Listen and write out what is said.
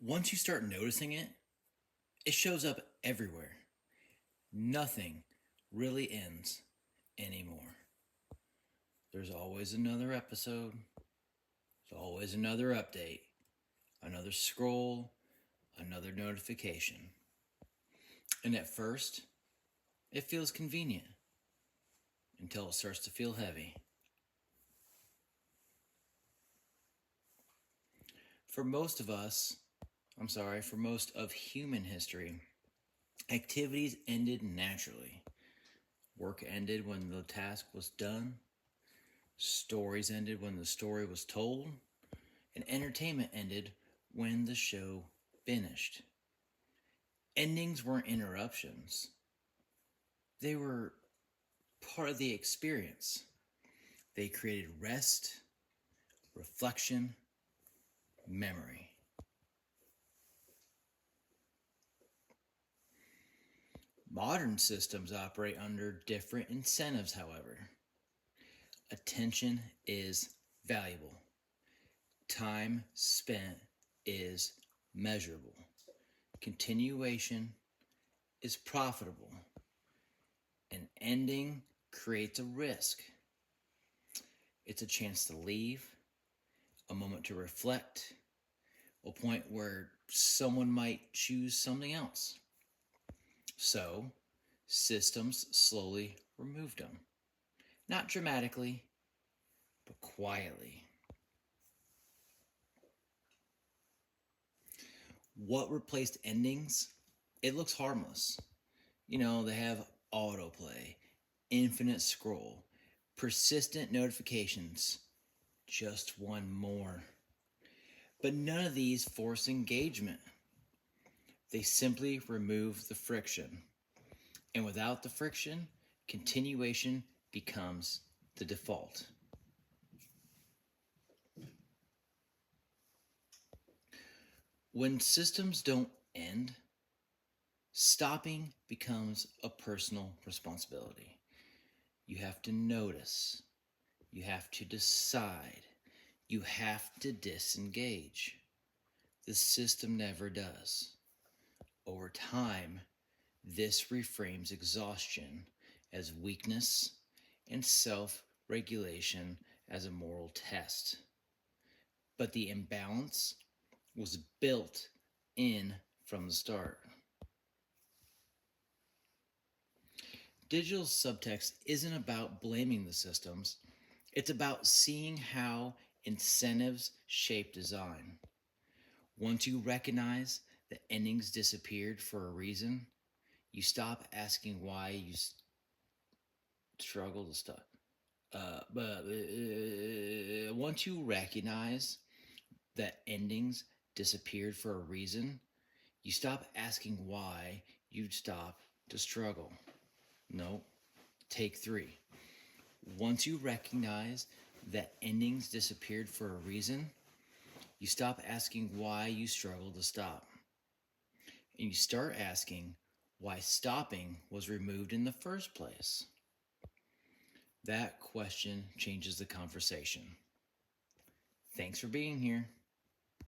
Once you start noticing it, it shows up everywhere. Nothing really ends anymore. There's always another episode, there's always another update, another scroll, another notification. And at first, it feels convenient until it starts to feel heavy. For most of us, for most of human history, activities ended naturally. Work ended when the task was done, stories ended when the story was told, and entertainment ended when the show finished. Endings weren't interruptions, they were part of the experience. They created rest, reflection, memory. Modern systems operate under different incentives, however. Attention is valuable. Time spent is measurable. Continuation is profitable. An ending creates a risk. It's a chance to leave, a moment to reflect, a point where someone might choose something else. So, systems slowly removed them. Not dramatically, but quietly. What replaced endings? It looks harmless. They have autoplay, infinite scroll, persistent notifications, just one more. But none of these force engagement. They simply remove the friction. And without the friction, continuation becomes the default. When systems don't end, stopping becomes a personal responsibility. You have to notice, you have to decide, you have to disengage. The system never does. Over time, this reframes exhaustion as weakness and self regulation as a moral test. But the imbalance was built in from the start. Digital subtext isn't about blaming the systems, it's about seeing how incentives shape design. Once you recognize that endings disappeared for a reason, you stop asking why you struggle to stop. But once you recognize that endings disappeared for a reason, you stop asking why you'd stop to struggle. No, take three. Once you recognize that endings disappeared for a reason, you stop asking why you struggle to stop. And you start asking why stopping was removed in the first place. That question changes the conversation. Thanks for being here.